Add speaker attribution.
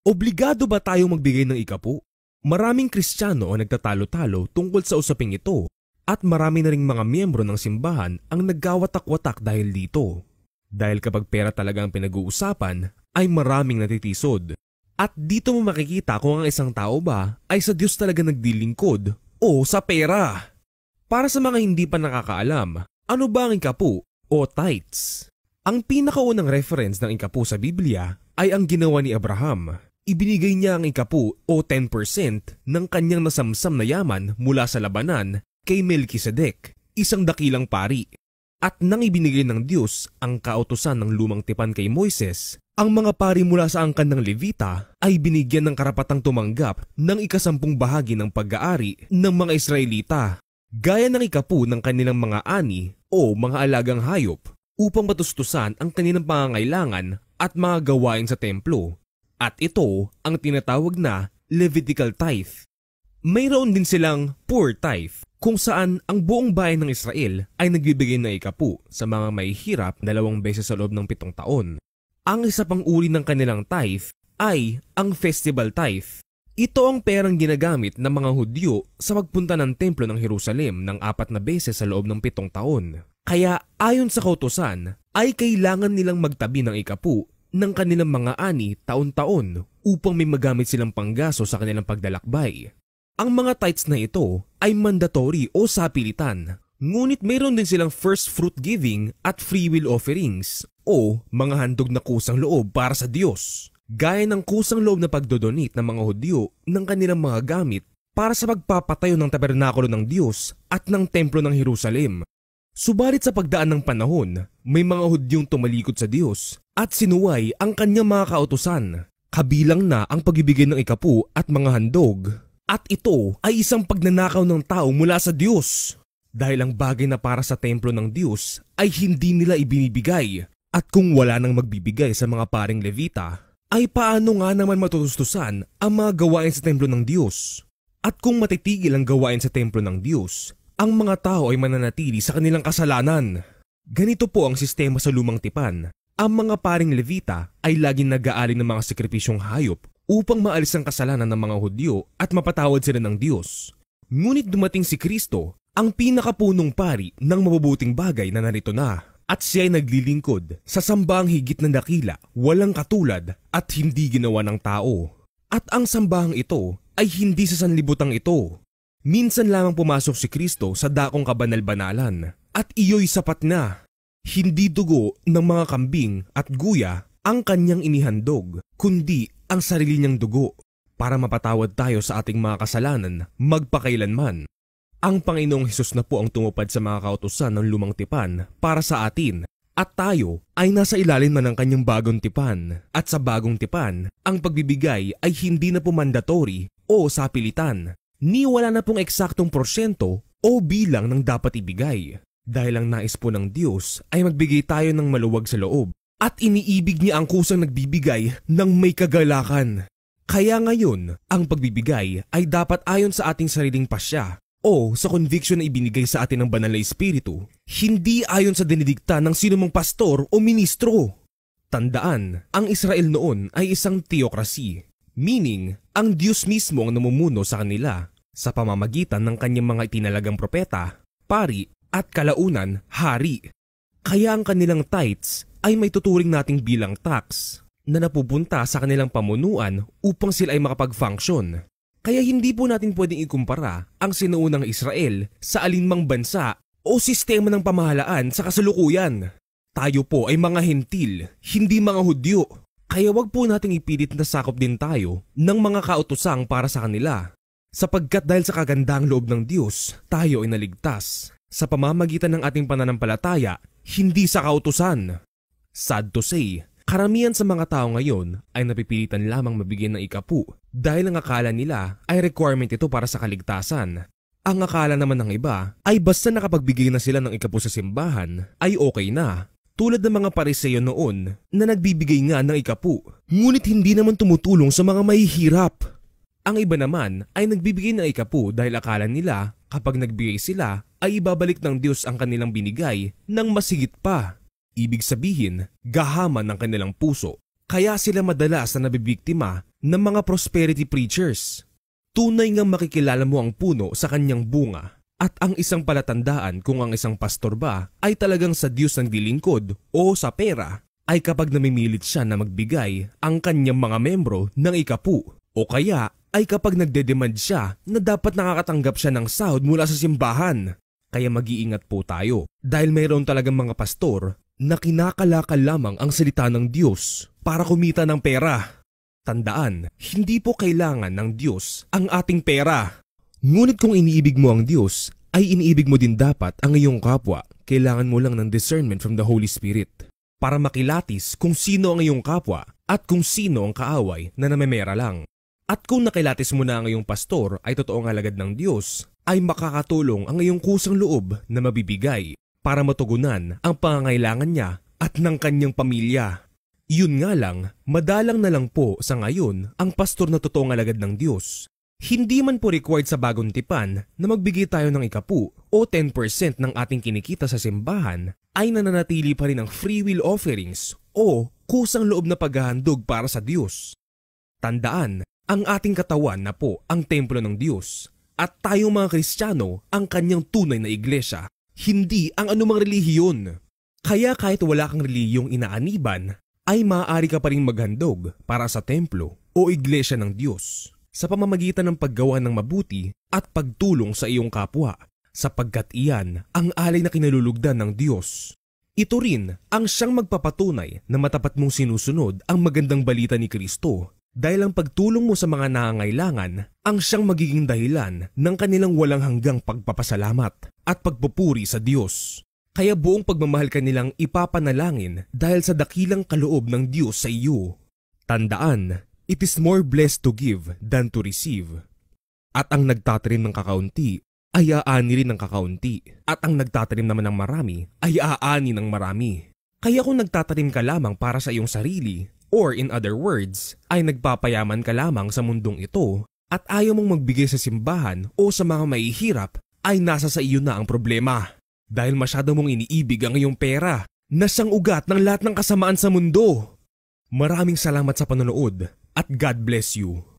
Speaker 1: Obligado ba tayong magbigay ng ikapu? Maraming Kristiyano ang nagtatalo-talo tungkol sa usaping ito at marami na ring mga miyembro ng simbahan ang nagkawatak-watak dahil dito. Dahil kapag pera talaga ang pinag-uusapan ay maraming natitisod. At dito mo makikita kung ang isang tao ba ay sa Diyos talaga nagdilingkod o sa pera. Para sa mga hindi pa nakakaalam, ano ba ang ikapu o tithes? Ang pinakaunang reference ng ikapu sa Biblia ay ang ginawa ni Abraham. Ibinigay niya ang ikapu o 10% ng kanyang nasamsam na yaman mula sa labanan kay Melchizedek, isang dakilang pari. At nang ibinigay ng Diyos ang kautusan ng lumang tipan kay Moises, ang mga pari mula sa angkan ng Levita ay binigyan ng karapatang tumanggap ng 10% bahagi ng pag-aari ng mga Israelita, gaya ng ikapu ng kanilang mga ani o mga alagang hayop upang matustusan ang kanilang pangangailangan at mga gawain sa templo. At ito ang tinatawag na Levitical tithe. Mayroon din silang poor tithe, kung saan ang buong bayan ng Israel ay nagbibigay ng ikapu sa mga mahihirap 2 beses sa loob ng 7 taon. Ang isa pang uri ng kanilang tithe ay ang festival tithe. Ito ang perang ginagamit ng mga Hudyo sa pagpunta ng templo ng Jerusalem ng 4 beses sa loob ng 7 taon. Kaya ayon sa kautusan ay kailangan nilang magtabi ng ikapu ng kanilang mga ani taon-taon upang may magamit silang panggaso sa kanilang paglalakbay. Ang mga tithes na ito ay mandatory o sapilitan, ngunit mayroon din silang first fruit giving at free will offerings o mga handog na kusang loob para sa Diyos, gaya ng kusang loob na pagdodonate ng mga Hudyo ng kanilang mga gamit para sa pagpapatayo ng tabernakulo ng Diyos at ng templo ng Jerusalem. Subalit sa pagdaan ng panahon, may mga Hudyong tumalikod sa Diyos at sinuway ang kanyang mga kautusan, kabilang na ang pagbibigay ng ikapu at mga handog. At ito ay isang pagnanakaw ng tao mula sa Diyos, dahil ang bagay na para sa templo ng Diyos ay hindi nila ibinibigay. At kung wala nang magbibigay sa mga paring Levita, ay paano nga naman matutustusan ang mga gawain sa templo ng Diyos? At kung matitigil ang gawain sa templo ng Diyos, ang mga tao ay mananatili sa kanilang kasalanan. Ganito po ang sistema sa lumang tipan. Ang mga paring Levita ay laging nag-aalin ng mga sakripisyong hayop upang maalis ang kasalanan ng mga Hudyo at mapatawad sila ng Diyos. Ngunit dumating si Kristo, ang pinakapunong pari ng mabubuting bagay na narito na, at siya ay naglilingkod sa sambahang higit na dakila, walang katulad at hindi ginawa ng tao. At ang sambahang ito ay hindi sa sanlibutan ito. Minsan lamang pumasok si Kristo sa dakong kabanal-banalan at iyo'y sapat na. Hindi dugo ng mga kambing at guya ang kanyang inihandog, kundi ang sarili niyang dugo para mapatawad tayo sa ating mga kasalanan magpakailanman. Ang Panginoong Hesus na po ang tumupad sa mga kautusan ng lumang tipan para sa atin at tayo ay nasa ilalim na ng kanyang bagong tipan. At sa bagong tipan, ang pagbibigay ay hindi na po mandatory o sapilitan. Ni wala na pong eksaktong porsyento o bilang ng dapat ibigay. Dahil ang nais po ng Diyos ay magbigay tayo ng maluwag sa loob at iniibig niya ang kusang nagbibigay ng may kagalakan. Kaya ngayon, ang pagbibigay ay dapat ayon sa ating sariling pasya o sa conviction na ibinigay sa atin ng banal na Espiritu, hindi ayon sa dinidikta ng sinumang pastor o ministro. Tandaan, ang Israel noon ay isang theocracy, meaning ang Diyos mismo ang namumuno sa kanila sa pamamagitan ng kanyang mga itinalagang propeta, pari at kalaunan, hari. Kaya ang kanilang tithes ay may tuturing nating bilang tax na napupunta sa kanilang pamunuan upang sila ay makapag-function. Kaya hindi po natin pwedeng ikumpara ang sinuunang Israel sa alinmang bansa o sistema ng pamahalaan sa kasalukuyan. Tayo po ay mga hentil, hindi mga Hudyo. Kaya wag po nating ipilit na sakop din tayo ng mga kautusang para sa kanila. Sapagkat dahil sa kagandahang loob ng Diyos, tayo ay naligtas sa pamamagitan ng ating pananampalataya, hindi sa kautusan. Sad to say, karamihan sa mga tao ngayon ay napipilitan lamang mabigyan ng ikapu dahil ang akala nila ay requirement ito para sa kaligtasan. Ang akala naman ng iba ay basta nakapagbigay na sila ng ikapu sa simbahan ay okay na. Tulad ng mga Pariseo noon na nagbibigay nga ng ikapu, ngunit hindi naman tumutulong sa mga mahihirap. Ang iba naman ay nagbibigay ng ikapu dahil akala nila kapag nagbigay sila ay ibabalik ng Diyos ang kanilang binigay ng mas higit pa. Ibig sabihin, gahaman ng kanilang puso. Kaya sila madalas na nabibiktima ng mga prosperity preachers. Tunay ngang makikilala mo ang puno sa kanyang bunga. At ang isang palatandaan kung ang isang pastor ba ay talagang sa Diyos ang dilingkod o sa pera ay kapag namimilit siya na magbigay ang kanyang mga membro ng ikapu o kaya ay kapag nagdedemand siya na dapat nakakatanggap siya ng sahod mula sa simbahan. Kaya mag-iingat po tayo dahil mayroon talagang mga pastor na kinakalakal lamang ang salita ng Diyos para kumita ng pera. Tandaan, hindi po kailangan ng Diyos ang ating pera. Ngunit kung iniibig mo ang Diyos, ay iniibig mo din dapat ang iyong kapwa. Kailangan mo lang ng discernment from the Holy Spirit para makilatis kung sino ang iyong kapwa at kung sino ang kaaway na namemera lang. At kung nakilatis mo na ang iyong pastor ay totoong alagad ng Diyos, ay makakatulong ang iyong kusang loob na mabibigay para matugunan ang pangangailangan niya at ng kanyang pamilya. Yun nga lang, madalang na lang po sa ngayon ang pastor na totoong alagad ng Diyos. Hindi man po required sa bagong tipan na magbigay tayo ng ikapu o 10% ng ating kinikita sa simbahan ay nananatili pa rin ang free will offerings o kusang loob na paghahandog para sa Diyos. Tandaan, ang ating katawan na po ang templo ng Diyos at tayong mga Kristiyano ang kanyang tunay na iglesia, hindi ang anumang relihiyon. Kaya kahit wala kang relihiyong inaaniban, ay maaari ka pa rin maghandog para sa templo o iglesia ng Diyos sa pamamagitan ng paggawa ng mabuti at pagtulong sa iyong kapwa, sapagkat iyan ang alay na kinalulugdan ng Diyos. Ito rin ang siyang magpapatunay na matapat mong sinusunod ang magandang balita ni Kristo, dahil ang pagtulong mo sa mga nangangailangan ang siyang magiging dahilan ng kanilang walang hanggang pagpapasalamat at pagpupuri sa Diyos. Kaya buong pagmamahal ka nilang ipapanalangin dahil sa dakilang kaloob ng Diyos sa iyo. Tandaan, it is more blessed to give than to receive. At ang nagtatanim ng kakaunti ay aani rin ng kakaunti. At ang nagtatanim naman ng marami ay aani ng marami. Kaya kung nagtatanim ka lamang para sa iyong sarili, or in other words, ay nagpapayaman ka lamang sa mundong ito at ayaw mong magbigay sa simbahan o sa mga mahihirap, ay nasa sa iyo na ang problema. Dahil masyado mong iniibig ang iyong pera na siyang ugat ng lahat ng kasamaan sa mundo. Maraming salamat sa panonood at God bless you.